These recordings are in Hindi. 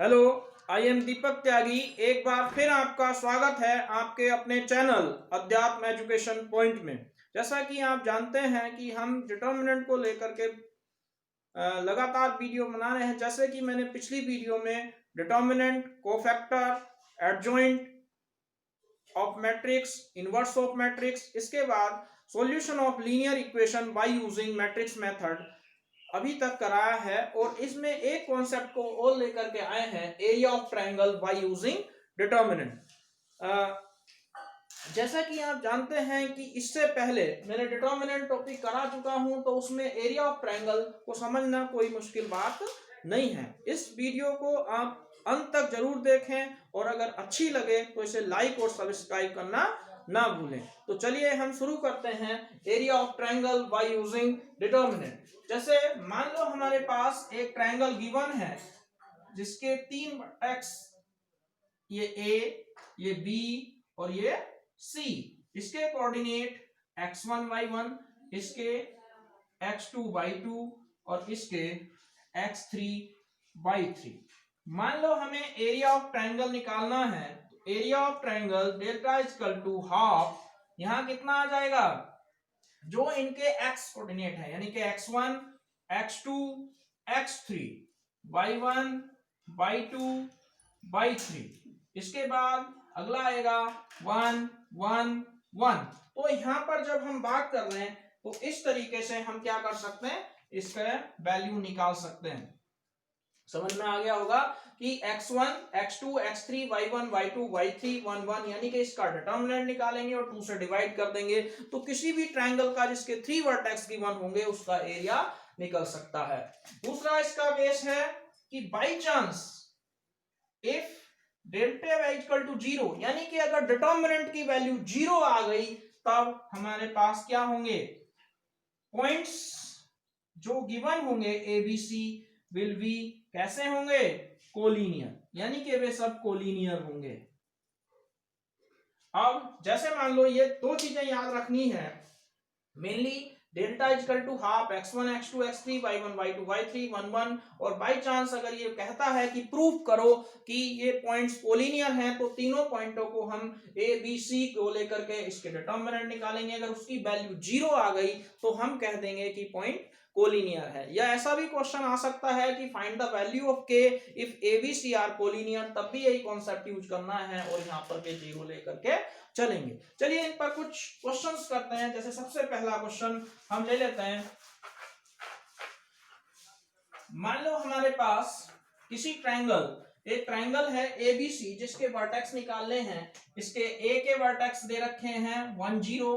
हेलो, आई एम दीपक त्यागी। एक बार फिर आपका स्वागत है आपके अपने चैनल अध्यात्म एजुकेशन पॉइंट में। जैसा कि आप जानते हैं कि हम डिटर्मिनेंट को लेकर के लगातार वीडियो बना रहे हैं। जैसे कि मैंने पिछली वीडियो में determinant, cofactor, adjoint of matrix, inverse of matrix, इसके बाद solution of linear equation by using matrix method अभी तक कराया है। और इसमें एक कॉन्सेप्ट को और लेकर के आए हैं, area of triangle by using determinant. जैसा कि आप जानते हैं कि इससे पहले मैंने डिटर्मिनेंट टॉपिक करा चुका हूं, तो उसमें एरिया ऑफ ट्रायंगल को समझना कोई मुश्किल बात नहीं है। इस वीडियो को आप अंत तक जरूर देखें और अगर अच्छी लगे तो इसे लाइक और सब्सक्राइब करना ना भूलें। तो चलिए हम शुरू करते हैं area of triangle by using determinant. जैसे मान लो हमारे पास एक ट्रायंगल गिवन है जिसके 3 वर्टेक्स, ये ए, ये बी और ये सी, इसके कोऑर्डिनेट x1 y1, इसके x2 y2 और इसके x3 y3। मान लो हमें एरिया ऑफ ट्रायंगल निकालना है, तो area of triangle delta equal to half, यहां कितना आ जाएगा, जो इनके x कोऑर्डिनेट है यानी कि x1 x2 x3 y1 y2 y3, इसके बाद अगला आएगा 1 1 1। तो यहां पर जब हम बात कर रहे हैं तो इस तरीके से हम क्या कर सकते हैं, इसका वैल्यू निकाल सकते हैं। समझ में आ गया होगा कि x1 x2 x3 y1 y2 y3 1 1, यानी कि इसका डिटर्मिनेंट निकालेंगे और 2 से डिवाइड कर देंगे तो किसी भी ट्रायंगल का जिसके 3 वर्टेक्स गिवन होंगे उसका एरिया निकल सकता है। दूसरा इसका केस है कि by chance if delta y equal to 0, यानी कि अगर डिटर्मिनेंट की वैल्यू 0 आ गई तब हमारे पास क्या होंगे, पॉइंट्स जो गिवन होंगे A B C will be कैसे होंगे, कोलिनियर, यानी कि वे सब कोलिनियर होंगे। अब जैसे मान लो ये दो चीजें याद रखनी है mainly, delta equal to half x1 x2 x3 y1 y2 y3 1 1, और बाय चांस अगर ये कहता है कि प्रूफ करो कि ये पॉइंट्स कोलिनियर हैं तो तीनों पॉइंटों को हम ए बी सी को लेकर के इसके डिटर्मिनेंट निकालेंगे। अगर उसकी वैल्यू 0 आ गई तो हम कह देंगे कि पॉइंट कोलिनियर है। या ऐसा भी क्वेश्चन आ सकता है कि find the value of K if A B C are collinear, तब भी यही कॉन्सेप्ट यूज करना है और यहाँ पर के 0 लेकर के चलेंगे। चलिए इन पर कुछ क्वेश्चंस करते हैं। जैसे सबसे पहला क्वेश्चन हम ले लेते हैं, मान लो हमारे पास किसी ट्रायंगल, एक ट्रायंगल है एबीसी जिसके वर्टेक्स निकालने हैं। इसके ए के वर्टेक्स दे रखे हैं 1 0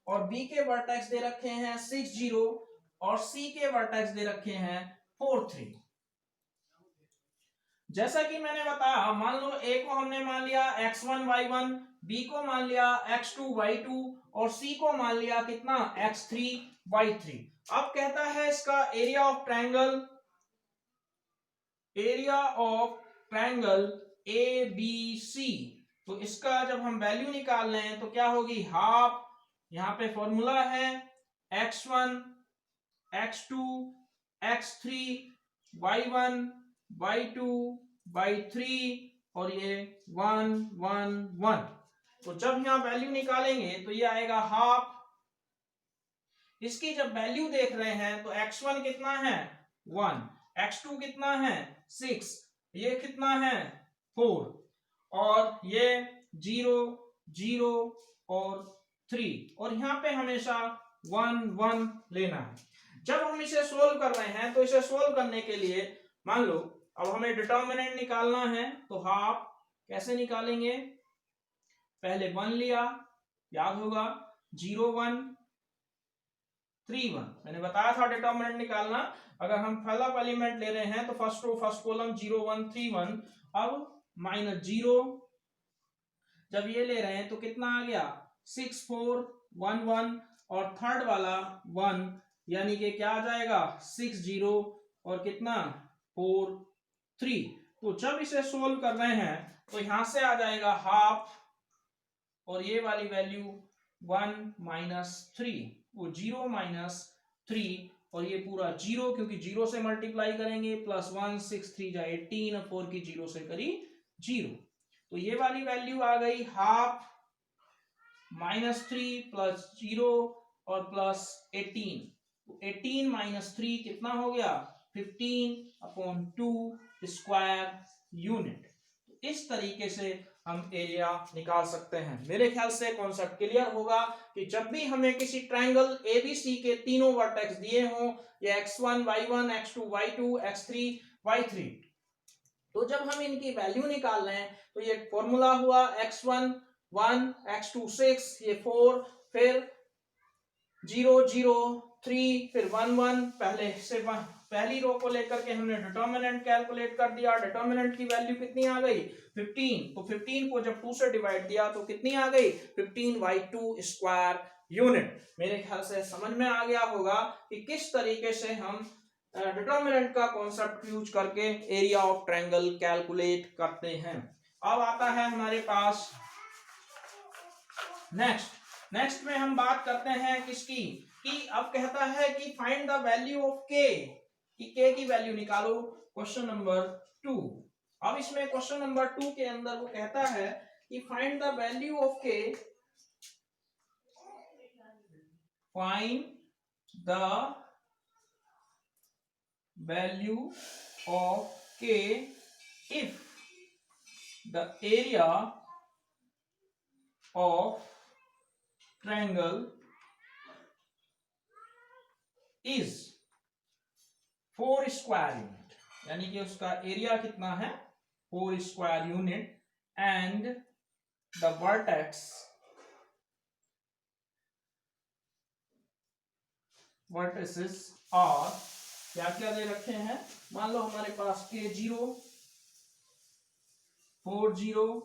और बी के वर्टेक्स दे रखे हैं 6 0 और सी के वर्टेक्स दे रखे हैं 4 3। जैसा कि मैंने बताया, मान लो ए को हमने मान लिया x1 y1, बी को मान लिया x2 y2 और सी को मान लिया कितना x3 y3। अब कहता है इसका area of triangle, area of triangle A B C. तो इसका जब हम वैल्यू निकाल रहे हैं तो क्या होगी, हाफ, यहां पे फॉर्मूला है x1 x2 x3 y1 y2 y3 और ये 1 1 1। तो जब यहां वैल्यू निकालेंगे तो ये आएगा हाफ। इसकी जब वैल्यू देख रहे हैं तो x1 कितना है 1, x2 कितना है 6, ये कितना है 4 और ये 0 0 और 3, और यहाँ पे हमेशा 1 1 लेना है। जब हम इसे सोल्व कर रहे हैं तो इसे सोल्व करने के लिए मान लो अब हमें डिटर्मिनेंट निकालना है, तो हाफ कैसे निकालेंगे, पहले 1 लिया, याद होगा 0 1 3 1, मैंने बताया था डिटर्मिनेंट निकालना। अगर हम पहला एलिमेंट ले रहे हैं तो फर्स्ट रो फर्स्ट कॉलम 0 1 3 1, अब -0, जब ये ले रहे हैं तो कितना आ गया 6 4 1 1 और थर्ड वाला 1, यानी कि क्या आ जाएगा 6 0 और कितना 4 3। तो जब इसे सोल्व कर रहे हैं तो यहां से आ जाएगा हाफ और ये वाली वैल्यू 1 -3, वो 0 -3 और ये पूरा 0 क्योंकि 0 से मल्टीप्लाई करेंगे, प्लस 1 6 3 जा 18 और 4 की 0 से करी 0। तो ये वाली वैल्यू आ गई हाफ -3 प्लस 0 और प्लस 18। तो 18 माइनस 3 कितना हो गया 15/2 स्क्वायर यूनिट। तो इस तरीके से हम एरिया निकाल सकते हैं। मेरे ख्याल से कॉन्सेप्ट क्लियर होगा कि जब भी हमें किसी ट्रायंगल एबीसी के तीनों वर्टेक्स दिए हों, ये x1 y1 x2 y2 x3 y3, तो जब हम इनकी वैल्यू निकाल रहे हैं तो ये फॉर्मूला हुआ x1 1 x2 6 ये 4 फिर 0 0 3 फिर 1 1 पहली रो को लेकर के हमने डिटर्मिनेंट कैलकुलेट कर दिया। डिटर्मिनेंट की वैल्यू कितनी आ गई 15। तो 15 को जब 2 से डिवाइड दिया तो कितनी आ गई 15/2 स्क्वायर यूनिट। मेरे ख्याल से समझ में आ गया होगा कि किस तरीके से हम डिटर्मिनेंट का कॉन्सेप्ट यूज करके एरिया ऑफ ट्रायंगल कैलकुलेट करते हैं। अब आता है हमारे पास नेक्स्ट में हम बात करते हैं किसकी कि अब कहता है कि फाइंड द वैल्यू ऑफ के, कि के की वैल्यू निकालो, क्वेश्चन नंबर 2। अब इसमें क्वेश्चन नंबर 2 के अंदर वो कहता है कि find the value of K, find the value of K if the area of triangle is 4 square unit, यानी कि उसका एरिया कितना है 4 square unit, and the vertices are, क्या क्या दे रखे हैं, मान लो हमारे पास K0 40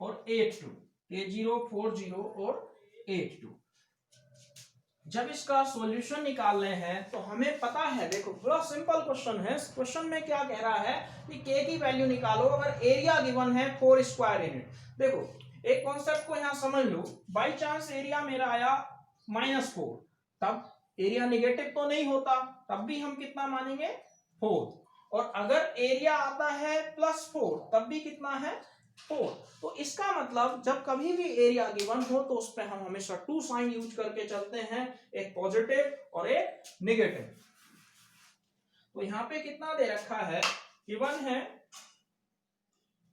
और 82, K0 40 और 82। जब इसका सॉल्यूशन निकाल रहे हैं तो हमें पता है, देखो बड़ा सिंपल क्वेश्चन है। इस क्वेश्चन में क्या कह रहा है कि के की वैल्यू निकालो अगर एरिया गिवन है 4 स्क्वायर यूनिट। देखो एक कॉन्सेप्ट को यहां समझ लो, बाई चांस एरिया मेरा आया -4, तब एरिया नेगेटिव तो नहीं होता, तब भी हम कितना मानेंगे 4। और अगर एरिया आता है +4 तब भी कितना है 4। तो इसका मतलब जब कभी भी एरिया गिवन हो तो उस पर हम हमेशा 2 साइन यूज करके चलते हैं, एक पॉजिटिव और एक नेगेटिव। तो यहां पे कितना दे रखा है, गिवन है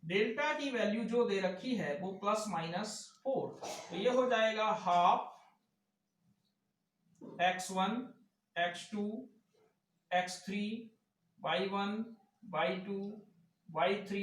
डेल्टा की वैल्यू जो दे रखी है वो +-4, तो ये हो जाएगा half x1 x2 x3 y1 y2 y3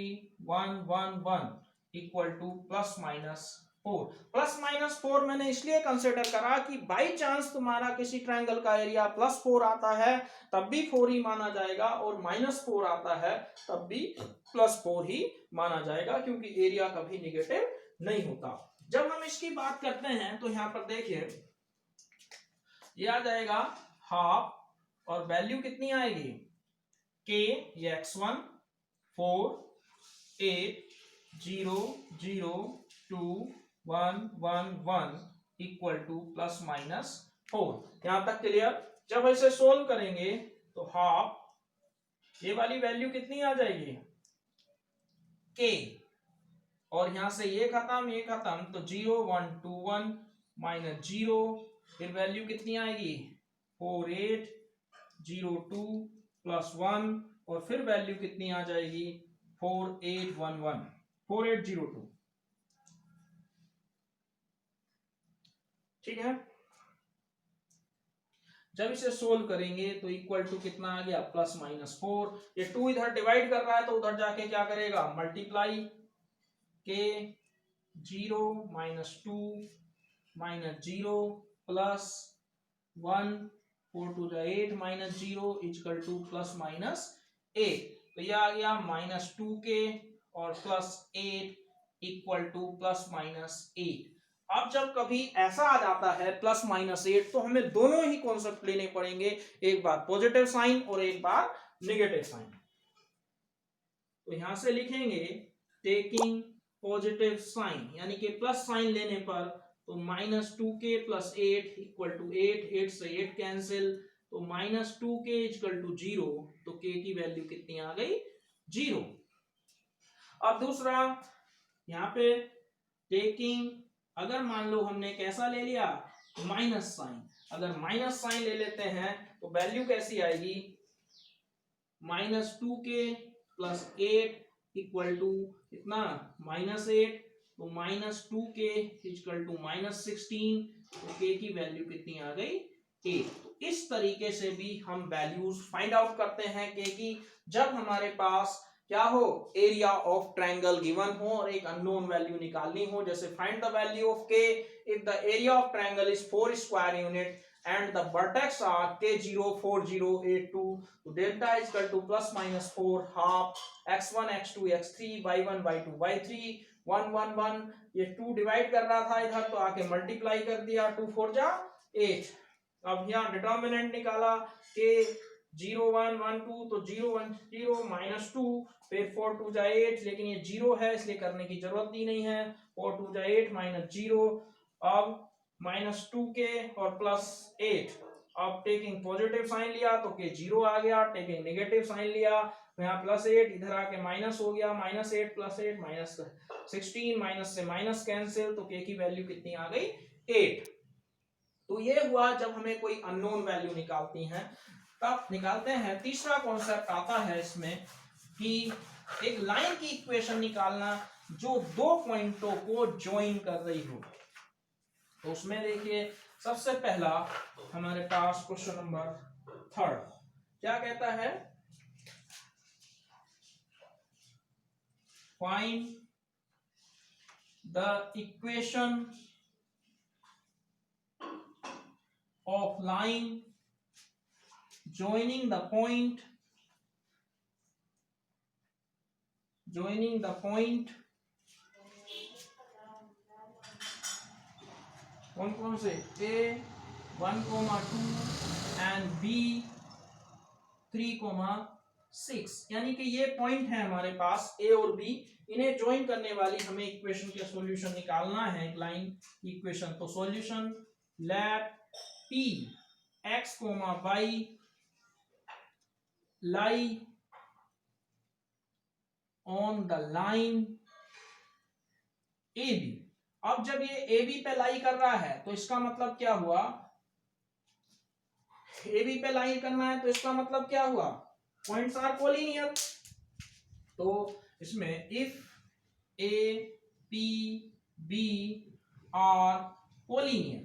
1 1 1 equal to +-4। +-4 मैंने इसलिए कंसिडर करा कि बाई चांस तुम्हारा किसी ट्रायंगल का एरिया +4 आता है तब भी 4 ही माना जाएगा, और -4 आता है तब भी +4 ही माना जाएगा, क्योंकि एरिया कभी नेगेटिव नहीं होता। जब हम इसकी बात करते हैं तो यहां पर देखिए ये आ जाएगा हाफ, और वैल्यू कितनी आएगी के, ये x1 4 8 0 0 2 1 1 1 इक्वल टू +-4। यहां तक क्लियर। जब ऐसे सोल्व करेंगे तो हाफ, ये वाली वैल्यू कितनी आ जाएगी के, और यहां से ये खत्म तो 0 1 2 1 -0, फिर वैल्यू कितनी आएगी 4 8 0 2 +1, और फिर वैल्यू कितनी आ जाएगी 4 8 1 1 4 8 0 2। ठीक है, जब इसे सोल्व करेंगे तो इक्वल टू कितना आ गया +-4। ये 2 इधर डिवाइड कर रहा है तो उधर जाके क्या करेगा मल्टीप्लाई, के 0 -2 -0 +1 4 2 8 -0 इक्वल टू +-8। तो ये आ गया -2k और +8 इक्वल टू +-8। अब जब कभी ऐसा आ जाता है +-8 तो हमें दोनों ही कॉन्सेप्ट लेने पड़ेंगे, एक बार पॉजिटिव साइन और एक बार नेगेटिव साइन। तो यहां से लिखेंगे टेकिंग पॉजिटिव साइन, यानी कि प्लस साइन लेने पर तो -2k + 8 इक्वल टू 8, 8 से 8 कैंसिल, तो -2k इक्वल टू 0, तो k की वैल्यू कितनी आ गई? 0। अब दूसरा यहाँ पे टेकिंग, अगर मान लो हमने कैसा ले लिया, माइनस साइन, अगर माइनस साइन ले लेते हैं तो वैल्यू कैसी आएगी? -2k प्लस 8 इक्वल टू कितना? -8, तो -2k इक्वल टू -16, तो k की वैल्यू कितनी आ गई? 8। तो इस तरीके से भी हम वैल्यूज फाइंड आउट करते हैं k की, जब हमारे पास क्या हो, एरिया ऑफ ट्रायंगल गिवन हो और एक अननोन वैल्यू निकालनी हो। जैसे find the value of k if the area of triangle is 4 square unit and the vertex are k0 4 0 8 2, तो delta is equal to plus minus 4 half x1 x2 x3 y1 y2 y3 1 1 1, ये 2 डिवाइड कर रहा था इधर तो आके मल्टीप्लाई कर दिया, 2 4 जा 8। अब यहाँ डिटर्मिनेंट निकाला k 0 1 1 2, तो 0 1 0 -2, फिर 4 2 जा 8, लेकिन ये 0 है इसलिए करने की जरूरत ही नहीं है, 4 2 जा 8 -0। अब -2k और +8, अब टेकिंग पॉजिटिव साइन लिया तो k 0 आ गया, टेकिंग नेगेटिव साइन लिया तो यहाँ +8 इधर आके माइनस हो गया, -8 +8 -16, माइनस से माइनस कैंसिल, तो k की वैल्यू कितनी आ गई? 8। तो ये हुआ जब हमें कोई अननोन वैल्यू निकालती हैं तब निकालते हैं। तीसरा कॉन्सेप्ट आता है इसमें कि एक लाइन की इक्वेशन निकालना जो दो पॉइंटों को ज्वाइन कर रही हो। तो उसमें देखिए सबसे पहला हमारे पास क्वेश्चन नंबर 3 क्या कहता है? Find the equation of line joining the point कौन से? A 1,2 and B 3,6, यानी कि ये पॉइंट है हमारे पास A और B, इन्हें ज्वाइन करने वाली हमें इक्वेशन का सॉल्यूशन निकालना है, एक लाइन इक्वेशन। तो solution let P x, y lie on the line AB। अब जब ये AB पे लाई कर रहा है तो इसका मतलब क्या हुआ? AB पे लाई करना है तो इसका मतलब क्या हुआ? Points are collinear. तो इसमें if A P B are collinear,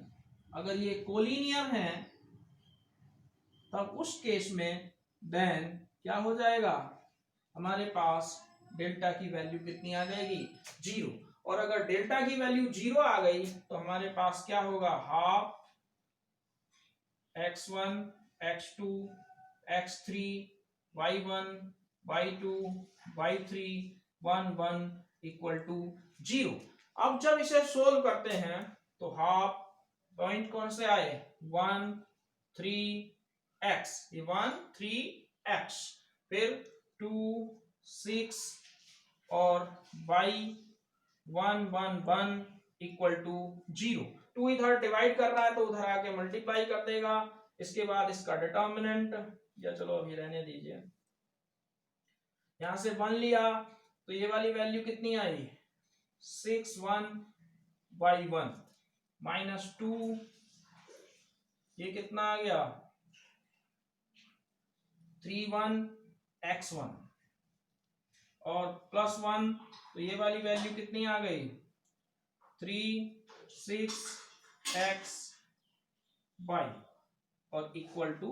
अगर ये कोलिनियर है तब उस केस में देन क्या हो जाएगा? हमारे पास डेल्टा की वैल्यू कितनी आ जाएगी? 0। और अगर डेल्टा की वैल्यू 0 आ गई तो हमारे पास क्या होगा? Half x1 x2 x3 y1 y2 y3 1 1 equal to 0। अब जब इसे सोल्व करते हैं तो हाफ पॉइंट कौन से आए? 1 3 x, ये 1 3 x, फिर 2 6 और y 1 1 1 इक्वल टू 0। 2 इधर डिवाइड कर रहा है तो उधर आके मल्टीप्लाई कर देगा। इसके बाद इसका डिटर्मिनेंट, या चलो अभी रहने दीजिए, यहां से 1 लिया तो ये वाली वैल्यू कितनी आई? 6 1 y 1 -2, ये कितना आ गया? 3 1 x 1 और +1, तो ये वाली वैल्यू कितनी आ गई? 3 6 x y और इक्वल टू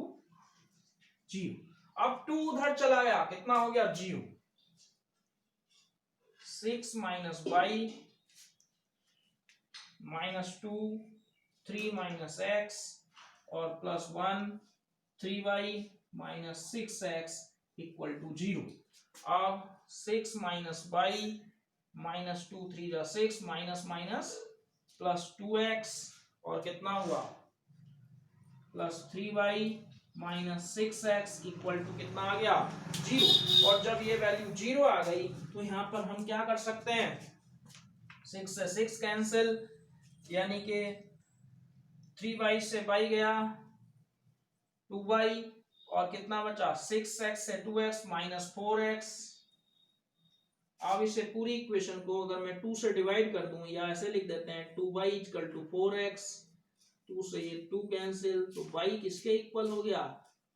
0। अब 2 उधर चला गया, कितना हो गया? 0। 6 y -2 3 x और +1 3y -6x इक्वल टू 0। अब 6 y -2 3 जा 6 +2x और कितना हुआ? +3y -6x इक्वल टू कितना आ गया? 0। और जब ये वैल्यू 0 आ गई तो यहां पर हम क्या कर सकते हैं? 6 से 6 कैंसिल, यानी कि 3y से y गया 2y और कितना बचा 6x से 2x माइनस 4x। अब इसे पूरी इक्वेशन को अगर मैं 2 से डिवाइड कर दूं या ऐसे लिख देते हैं 2y इक्वल टू 4x, 2 से ये 2 कैंसिल, तो y किसके इक्वल हो गया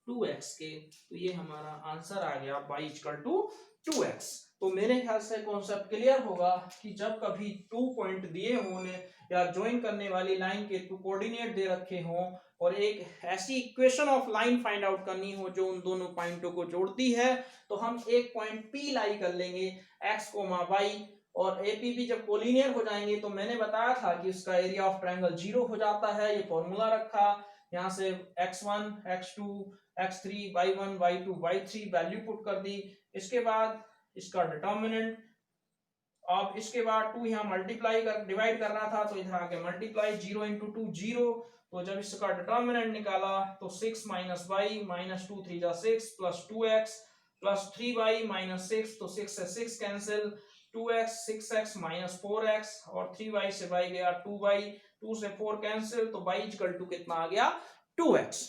2x के। तो ये हमारा आंसर आ गया y इक्वल टू 2x। तो मेरे ख्याल से कॉन्सेप्ट क्लियर होगा कि जब कभी 2 पॉइंट दिए होने या ज्वाइन करने वाली लाइन के 2 कोऑर्डिनेट दे रखे हों और एक ऐसी equation of line find out करनी हो जो उन दोनों पॉइंटों को जोड़ती है, तो हम एक पॉइंट P लाई कर लेंगे x, y और APB जब कोलिनियर हो जाएंगे तो मैंने बताया था कि उसका एरिया ऑफ ट्रायंगल 0 हो जाता है। ये फॉर्मूला रखा, यहाँ से x1, x2, x3, y1, y2, y3 value put कर दी। इसके बाद इसका डिटर्मिनेंट, अब इसके बाद 2 यहाँ मल्टीप्लाई कर डिवाइड करना था तो इधर आके मल्टीप्लाई 0 इंटू 2 0। तो जब इसका डिटर्मिनेंट निकाला तो 6 माइनस वाई माइनस 2 3 जा 6 plus 2x plus 3y minus 6, तो 6 से 6 cancel, 2x 6x minus 4x और 3y से y गया 2y, 2 से 4 कैंसिल, तो y इक्वल टू कितना आ गया 2x।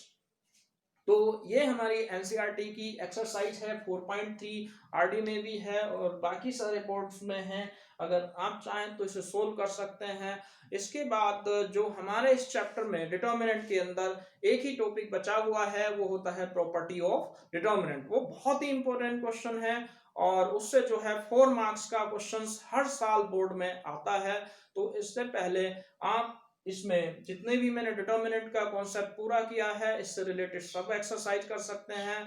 तो ये हमारी एनसीईआरटी की एक्सरसाइज है 4.3, आरडी में भी है और बाकी सारे बोर्ड्स में है। अगर आप चाहें तो इसे सोल्व कर सकते हैं। इसके बाद जो हमारे इस चैप्टर में डिटर्मिनेंट के अंदर एक ही टॉपिक बचा हुआ है वो होता है प्रॉपर्टी ऑफ डिटर्मिनेंट। वो बहुत ही इंपॉर्टेंट क्वेश्चन है और उससे जो है 4 मार्क्स का क्वेश्चन हर साल बोर्ड में आता है। तो इससे पहले आप इसमें जितने भी मैंने डिटर्मिनेंट का कॉन्सेप्ट पूरा किया है इससे रिलेटेड सब एक्सरसाइज कर सकते हैं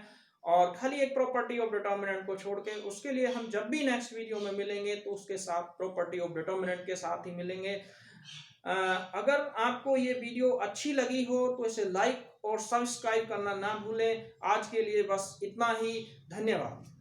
और खाली एक प्रॉपर्टी ऑफ डिटर्मिनेंट को छोड़ के, उसके लिए हम जब भी नेक्स्ट वीडियो में मिलेंगे तो उसके साथ प्रॉपर्टी ऑफ डिटर्मिनेंट के साथ ही मिलेंगे। अगर आपको ये वीडियो अच्छी लगी हो तो इसे लाइक और सब्सक्राइब करना ना भूलें। आज के लिए बस इतना ही, धन्यवाद।